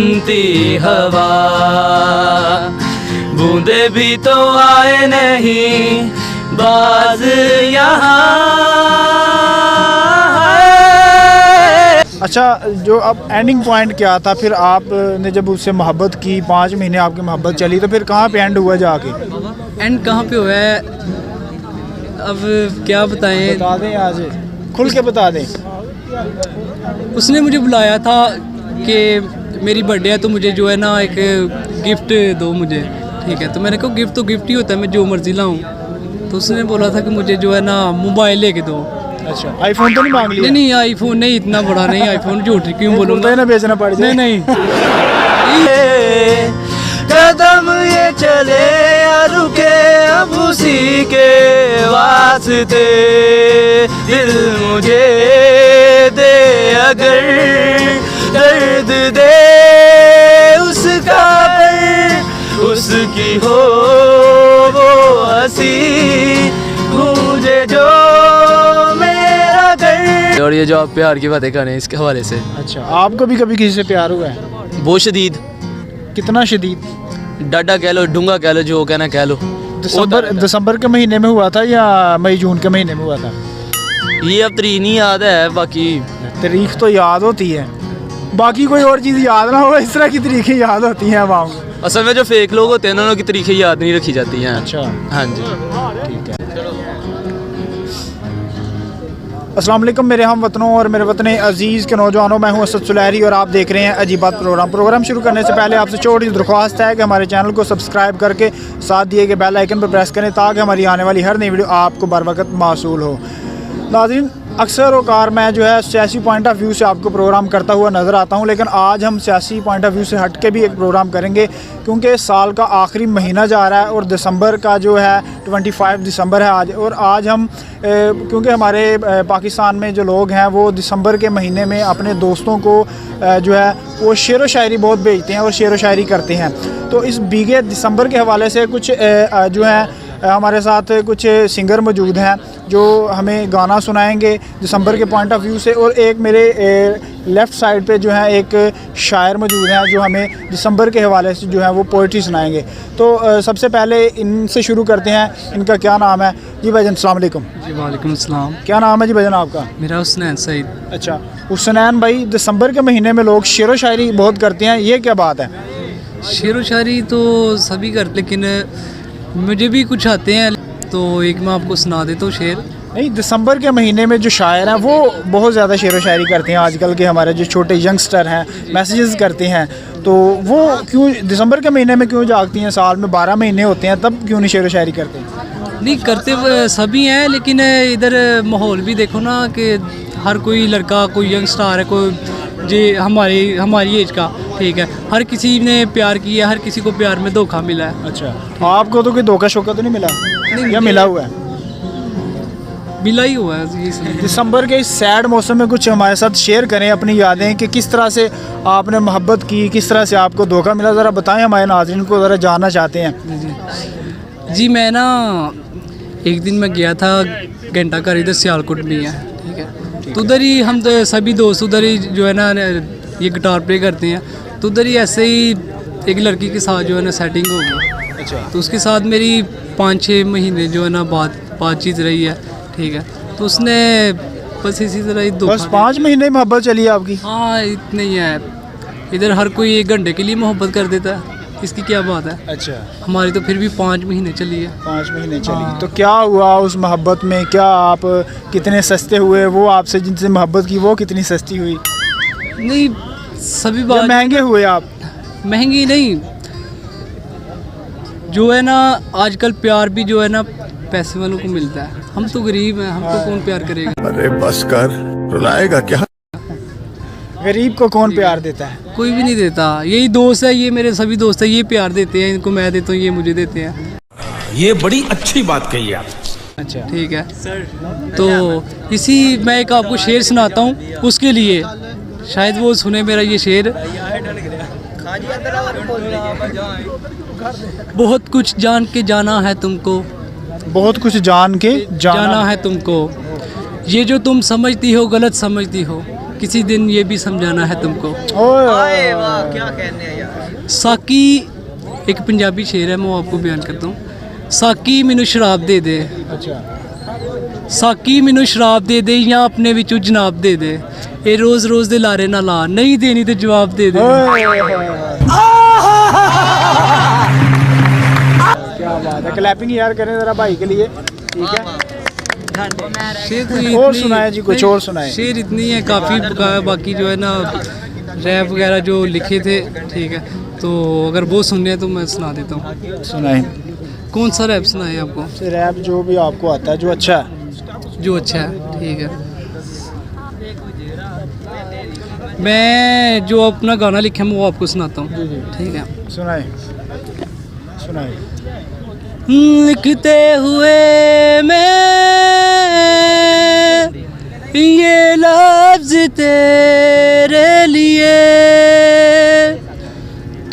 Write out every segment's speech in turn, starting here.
सुनती हवा, बूंदे भी तो आए नहीं बाज यहाँ। अच्छा, जो अब एंडिंग पॉइंट क्या था फिर आपने जब उससे मोहब्बत की, 5 महीने आपकी मोहब्बत चली, तो फिर कहाँ पे एंड हुआ जाके? एंड कहाँ पे हुआ है अब क्या बताएं? बता दें, आज खुल के बता दें। उसने मुझे बुलाया था कि मेरी बर्थडे है तो मुझे जो है ना एक गिफ्ट दो मुझे, ठीक है। तो मैंने कहा गिफ्ट तो गिफ्ट ही होता है, मैं जो मर्जी लाऊं। तो उसने बोला था कि मुझे जो है ना मोबाइल लेके दो। अच्छा, आईफोन तो नहीं मांग लिया? नहीं आईफोन नहीं, इतना बड़ा नहीं आईफोन, झूठ क्यों बोलूँगा, ना बेचना पड़ जाए। नहीं कदम ये चले या रुके अब उसी के वास्ते, दिल मुझे दे अगर दर्द दे उसका, उसकी हो वो हंसी, मुझे जो मेरा घर। और ये जो आप प्यार की बातें कर रहे हैं इसके हवाले से। अच्छा, आपको भी कभी किसी से प्यार हुआ है? बहुत शदीद। कितना शदीद? डाडा कह लो, डूंगा कह लो, जो कहना कह लो। दिसंबर के महीने में हुआ था या मई जून के महीने में हुआ था? ये अब तारीख नहीं याद है, बाकी तारीख तो याद होती है, बाकी कोई और चीज़ याद ना हो, इस तरह की तारीखें याद होती हैं आवाम को। असल में जो फेक लोग होते हैं उन्होंने की तारीखें याद नहीं रखी जाती हैं। अच्छा, हाँ जी, ठीक है। अस्सलाम वालेकुम मेरे हम वतनों और मेरे वतन अजीज़ के नौजवानों, मैं हूं असद सुलहरी और आप देख रहे हैं अजीबात प्रोग्राम शुरू करने से पहले आपसे छोटी सी दरख्वास्त है कि हमारे चैनल को सब्सक्राइब करके साथ दिए गए बेल आइकन पर प्रेस करें ताकि हमारी आने वाली हर नई वीडियो आपको बर वक्त मासूल हो। नाज़रीन, अक्सर औकार मैं जो है सियासी पॉइंट ऑफ व्यू से आपको प्रोग्राम करता हुआ नज़र आता हूं, लेकिन आज हम सियासी पॉइंट ऑफ व्यू से हट के भी एक प्रोग्राम करेंगे क्योंकि साल का आखिरी महीना जा रहा है और दिसंबर का जो है 25 दिसंबर है आज। और आज हम क्योंकि हमारे पाकिस्तान में जो लोग हैं वो दिसंबर के महीने में अपने दोस्तों को जो है वो शेर व शायरी बहुत भेजते हैं और शेर व शायरी करते हैं। तो इस बीगे दिसंबर के हवाले से कुछ जो है हमारे साथ कुछ सिंगर मौजूद हैं जो हमें गाना सुनाएंगे दिसंबर के पॉइंट ऑफ व्यू से, और एक मेरे लेफ़्ट साइड पे जो है एक शायर मौजूद हैं जो हमें दिसंबर के हवाले से जो है वो पोइट्री सुनाएंगे। तो सबसे पहले इनसे शुरू करते हैं। इनका क्या नाम है? जी भाईजान अस्सलाम वालेकुम। जी वालेकुम अस्सलाम। क्या नाम है जी भाईजान आपका? मेरा हुसनैन सईद। अच्छा हुसनैन भाई, दिसंबर के महीने में लोग शेर व शायरी बहुत करते हैं, ये क्या बात है? शेर व शायरी तो सभी करते, लेकिन मुझे भी कुछ आते हैं, तो एक मैं आपको सुना देता हूँ शेर। नहीं, दिसंबर के महीने में जो शायर हैं वो बहुत ज़्यादा शेर व शायरी करते हैं। आजकल के हमारे जो छोटे यंगस्टर हैं मैसेजेस करते हैं, तो वो क्यों दिसंबर के महीने में क्यों जागती हैं? साल में 12 महीने होते हैं, तब क्यों नहीं शेर व शायरी करते? नहीं करते सभी हैं, लेकिन इधर माहौल भी देखो ना कि हर कोई लड़का, कोई यंगस्टर है, कोई जी हमारी एज का, ठीक है, हर किसी ने प्यार किया, हर किसी को प्यार में धोखा मिला है। अच्छा, आपको तो कोई धोखा शोखा तो नहीं मिला? नहीं, या मिला हुआ है? मिला ही हुआ है इसलिए। दिसंबर के इस सैड मौसम में कुछ हमारे साथ शेयर करें अपनी यादें कि किस तरह से आपने मोहब्बत की, किस तरह से आपको धोखा मिला, ज़रा बताएं, हमारे नाज़रीन को ज़रा जानना चाहते हैं। जी मैं ना एक दिन मैं गया था घंटा घर, इधर सियालकोट में है, ठीक है, तो उधर ही हम तो सभी दोस्त उधर ही जो है ना ये गिटार प्ले करते हैं, तो उधर ही ऐसे ही एक लड़की के साथ जो है ना सेटिंग हो गई। अच्छा, तो उसके साथ मेरी 5-6 महीने जो है ना बातचीत रही है, ठीक है। तो उसने बस इसी तरह ही बस 5 महीने मोहब्बत चली है आपकी? हाँ, इतने ही है। इधर हर कोई 1 घंटे के लिए मोहब्बत कर देता है, इसकी क्या बात है? अच्छा, हमारी तो फिर भी 5 महीने चली है। 5 महीने चली। तो क्या हुआ उस मोहब्बत में? क्या आप कितने सस्ते हुए? वो आपसे जिनसे मोहब्बत की वो कितनी सस्ती हुई? नहीं, सभी बात महंगे हुए आप? महंगी नहीं, जो है ना आजकल प्यार भी जो है ना पैसे वालों को मिलता है, हम तो गरीब हैं, हमको कौन प्यार करेगा? अरे बस कर, रुलाएगा क्या? गरीब को कौन प्यार देता है? कोई भी नहीं देता। यही दोस्त है, ये मेरे सभी दोस्त है, ये प्यार देते हैं, इनको मैं देता हूँ, ये मुझे देते हैं। ये बड़ी अच्छी बात कही आप। अच्छा, ठीक है, तो इसी मैं एक आपको शेर सुनाता हूँ, उसके लिए शायद वो सुने मेरा ये शेर। बहुत कुछ जान के जाना है तुमको, बहुत कुछ जान के जाना है तुमको, ये जो तुम समझती हो गलत समझती हो, किसी दिन ये भी समझाना है तुमको। ओए वाह क्या कहने हैं यार। साकी एक पंजाबी शेर है, मैं वो आपको बयान करता हूँ। साकी मैनू शराब दे दे, अच्छा साकी मैनू शराब दे दे या अपने विचों जनाब दे दे, ये रोज़ रोज़ दे लारे ना ला, नहीं देनी तो जवाब दे दे। क्या बात है, क्लैपिंग यार करें ज़रा भाई के लिए, ठीक है। शेर तो और इतनी- सुनाए जी, कुछ और सुनाए। शेर इतनी है काफ़ी, बाकी जो है ना रैप वगैरह जो लिखे थे, ठीक है, तो अगर वो सुनने हैं तो मैं सुना देता हूँ। सुनाए कौन सा रैप सुनाए आपको? रैप जो भी आपको आता है, जो अच्छा है। जो अच्छा है, ठीक है। मैं जो अपना गाना लिखा मैं वो आपको सुनाता हूँ, ठीक है। सुनाए सुनाए। लिखते हुए मैं ये लफ्ज़ तेरे लिए,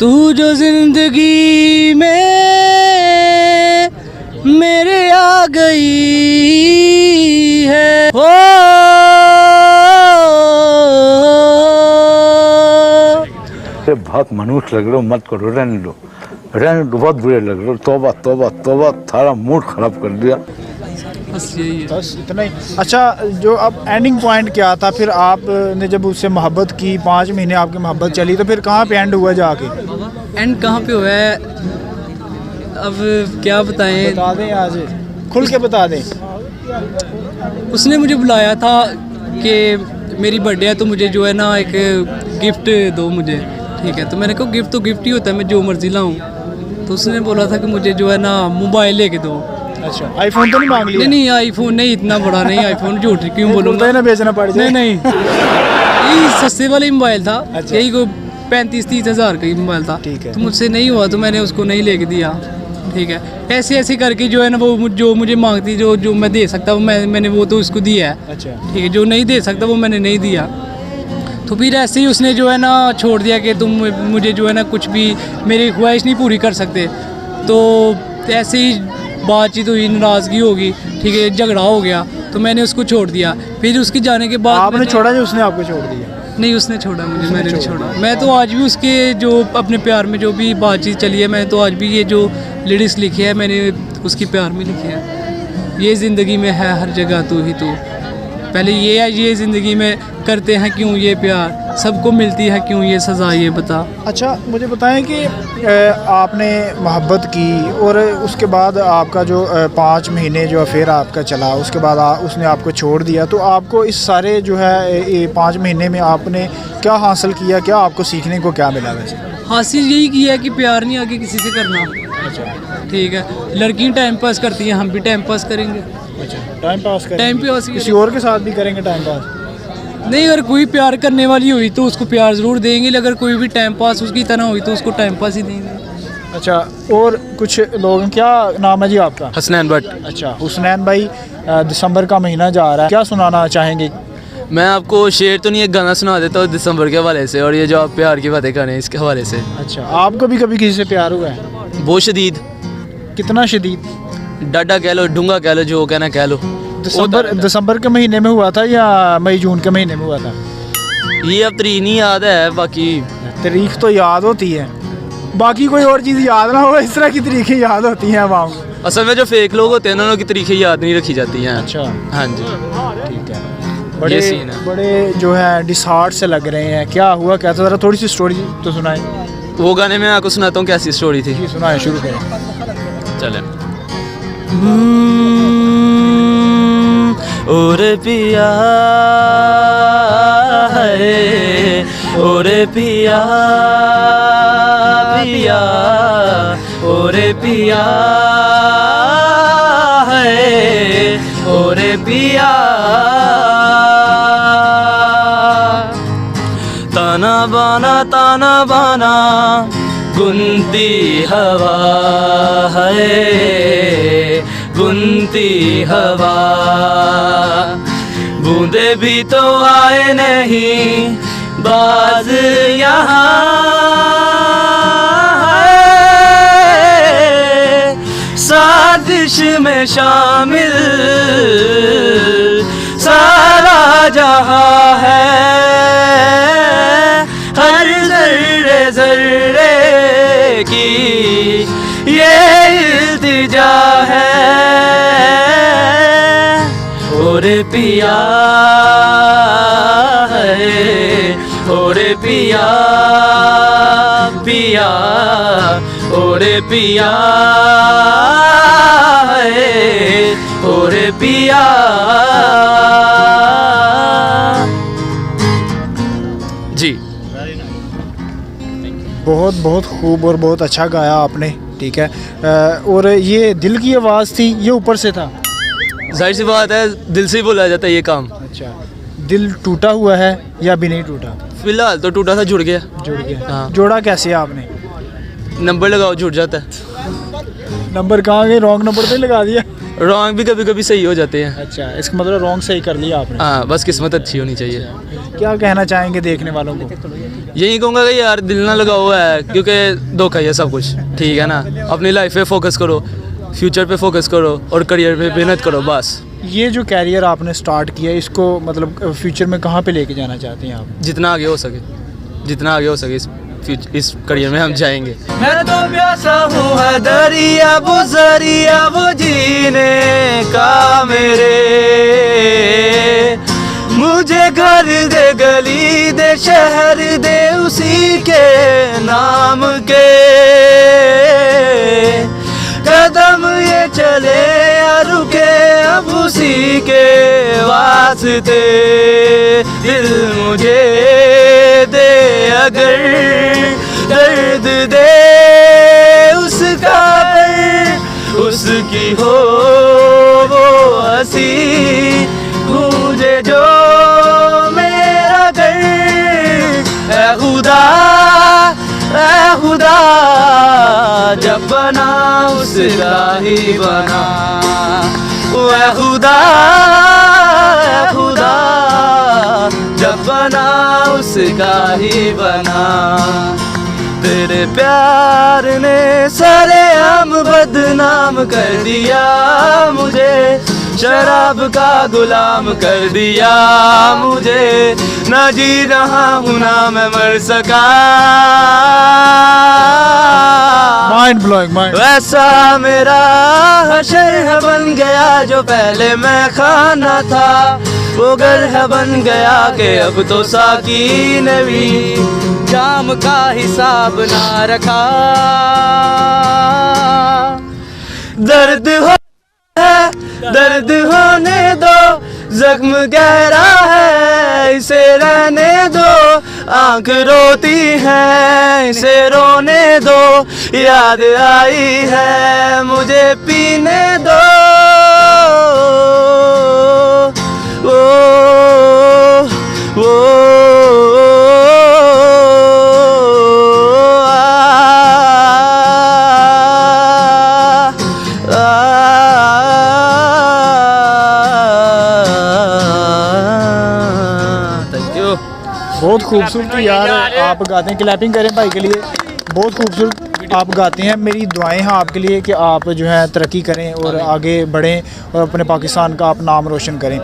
तू जो जिंदगी में मेरे आ गई है। हो बहुत मनुष्य लग रहे हो, मत करो, रहने दो, बहुत बुरे लग रहे हो। तौबा तौबा तौबा, थारा मूड खराब कर दिया। बस यही है। बस इतना ही। अच्छा, जो अब एंडिंग पॉइंट क्या था फिर? आपने जब उससे मोहब्बत की, 5 महीने आपकी मोहब्बत चली, तो फिर कहाँ पे एंड हुआ जाके? एंड कहाँ पे हुआ है अब क्या बताएं। बता दें, आज खुल के बता दें। उसने मुझे बुलाया था कि मेरी बर्थडे है तो मुझे जो है ना एक गिफ्ट दो मुझे, ठीक है। तो मैंने कहा गिफ्ट तो गिफ्ट ही होता है, मैं जो मर्जी लाऊं। तो उसने बोला था कि मुझे जो है ना मोबाइल लेके दो। अच्छा, आईफोन तो नहीं मांग लिया? नहीं नहीं, आईफोन नहीं, इतना बड़ा नहीं आईफोन, झूठ क्यों बोलता बोलूँगा। है ना बेचना पड़ जाए। नहीं नहीं, यही सस्ते वाला ही मोबाइल था, अच्छा। यही को 35-30 हज़ार का ही मोबाइल था। ठीक है। तो मुझसे नहीं हुआ तो मैंने उसको नहीं लेके दिया, ठीक है। ऐसे ऐसे करके जो है ना वो जो मुझे मांगती, जो मैं दे सकता हूँ मैंने वो तो उसको दिया है, अच्छा ठीक है। जो नहीं दे सकता वो मैंने नहीं दिया। तो फिर ऐसे ही उसने जो है ना छोड़ दिया कि तुम मुझे जो है ना कुछ भी मेरी ख्वाहिश नहीं पूरी कर सकते। तो ऐसे ही बातचीत हुई, नाराज़गी होगी, ठीक है, झगड़ा हो गया, तो मैंने उसको छोड़ दिया। फिर उसके जाने के बाद आपने छोड़ा या उसने आपको छोड़ दिया? नहीं, उसने छोड़ा मुझे, मैंने नहीं छोड़ा। मैं तो आज भी उसके जो अपने प्यार में जो भी बातचीत चली है, मैं तो आज भी ये जो लिरिक्स लिखे हैं मैंने उसकी प्यार में लिखे हैं। ये ज़िंदगी में है हर जगह तू ही तू, पहले ये है ये ज़िंदगी में करते हैं क्यों ये प्यार, सबको मिलती है क्यों ये सज़ा, ये बता। अच्छा, मुझे बताएं कि आपने मोहब्बत की और उसके बाद आपका जो 5 महीने जो अफेयर आपका चला, उसके बाद उसने आपको छोड़ दिया, तो आपको इस सारे जो है 5 महीने में आपने क्या हासिल किया, क्या आपको सीखने को क्या मिला? वैसे हासिल यही किया है कि प्यार नहीं आगे किसी से करना, अच्छा ठीक है। लड़कियाँ टाइम पास करती हैं, हम भी टाइम पास करेंगे। अच्छा, टाइम पास करेंगे, टाइम पास किसी और के साथ भी करेंगे टाइम पास? नहीं, अगर कोई प्यार करने वाली हुई तो उसको प्यार ज़रूर देंगे, अगर कोई भी टाइम पास उसकी तरह हुई तो उसको टाइम पास ही देंगे। अच्छा, और कुछ लोग, क्या नाम है जी आपका? हसनैन भट्ट। अच्छा, हुसनैन भाई, दिसंबर का महीना जा रहा है, क्या सुनाना चाहेंगे? मैं आपको शेर तो नहीं, एक गाना सुना देता हूँ दिसंबर के हवाले से, और ये जो आप प्यार की बातें कर रहे हैं इसके हवाले से। अच्छा, आपको भी कभी किसी से प्यार हुआ है? बहुत शदीद, कितना शदीद? डाडा कह लो, डूंगा कह लो, जो कहना कह लो। दिसंबर के महीने में हुआ था या मई जून के महीने में हुआ था? ये अब तरीक नहीं याद है, बाकी तारीख तो याद होती है, बाकी कोई और चीज़ याद ना हो, इस तरह की तारीखें याद होती हैं आवाम को। असल में जो फेक लोग होते हैं ना उनकी तरीकें याद नहीं रखी जाती हैं। अच्छा, हाँ जी, ठीक है। बड़े सीन है। बड़े जो है डिसहार्ट से लग रहे हैं, क्या हुआ, क्या था? ज़रा थोड़ी सी स्टोरी तो सुनाएं। वो गाने में आपको सुनाता हूँ कैसी स्टोरी थी। जी सुनाएं, शुरू करें। चले। ओरे पिया है, ओरे पिया पिया, ओरे पिया है, ओरे पिया। ताना बाना गुनती हवा है, गुनती हवा, बूंदे भी तो आए नहीं बाज यहाँ है, साजिश में शामिल सारा जहां है। ये इल्तिजा है ओरे पिया है ओरे पिया पिया ओरे पिया है ओरे पिया। जी बहुत बहुत खूब और बहुत अच्छा गाया आपने, ठीक है। और ये दिल की आवाज़ थी, ये ऊपर से था? जाहिर सी बात है, दिल से ही बोला जाता है ये काम। अच्छा, दिल टूटा हुआ है या अभी नहीं टूटा? फिलहाल तो टूटा था, जुड़ गया। जुड़ गया। हाँ। जोड़ा कैसे आपने? नंबर लगाओ, जुड़ जाता है। नंबर कहाँ गए? रॉन्ग नंबर पे लगा दिया? रॉन्ग भी कभी कभी सही हो जाते हैं। अच्छा, इसका मतलब रॉन्ग सही कर लिया आपने। हाँ, बस किस्मत अच्छी होनी चाहिए। क्या कहना चाहेंगे देखने वालों को? यही कहूँगा कि यार दिल ना लगाओ है, क्योंकि धोखा ही है सब कुछ, ठीक है ना। अपनी लाइफ पे फोकस करो, फ्यूचर पे फोकस करो और करियर पे मेहनत करो बस। ये जो कैरियर आपने स्टार्ट किया, इसको मतलब फ्यूचर में कहाँ पे लेके जाना चाहते हैं आप? जितना आगे हो सके, जितना आगे हो सके इस करियर में हम जाएंगे। मैं तो प्यासा हूँ है दरिया वो जरिया वो जीने का मेरे, मुझे घर दे गली दे शहर दे उसी के नाम के, कदम ये चले या रुके अब उसी के वास्ते, दिल मुझे दे अगर दर्द दे उसका उसकी हो वो हंसी, मुझे जो मेरा घर है खुदा जब बना उसका ही बना, वह खुदा जब बना उसका ही बना। तेरे प्यार ने सरेआम बदनाम कर दिया मुझे, शराब का गुलाम कर दिया मुझे, ना जी रहा हूँ ना मैं मर सका। Mind blowing, mind. वैसा मेरा हशर है बन गया जो पहले मैं खाना था, वो घर है बन गया कि अब तो साकी ने भी जाम का हिसाब ना रखा। दर्द हो है दर्द होने दो, जख्म गहरा है इसे रहने दो, आंख रोती है इसे रोने दो, याद आई है मुझे पीने दो। ओ बहुत खूबसूरत यार आप गाते हैं, क्लैपिंग करें भाई के लिए। बहुत खूबसूरत आप गाते हैं। मेरी दुआएं हैं आपके लिए कि आप जो है तरक्की करें और आगे बढ़ें और अपने पाकिस्तान का आप नाम रोशन करें।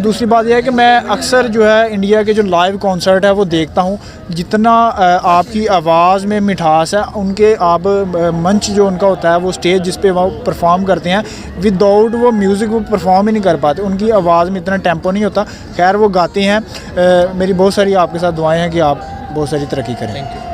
दूसरी बात यह है कि मैं अक्सर जो है इंडिया के जो लाइव कॉन्सर्ट है वो देखता हूँ, जितना आपकी आवाज़ में मिठास है, उनके आप मंच जो उनका होता है वो स्टेज जिस पे वो परफॉर्म करते हैं, विदाउट वो म्यूज़िक वो परफॉर्म ही नहीं कर पाते, उनकी आवाज़ में इतना टेम्पो नहीं होता। खैर वो गाते हैं। मेरी बहुत सारी आपके साथ दुआएं हैं कि आप बहुत सारी तरक्की करें।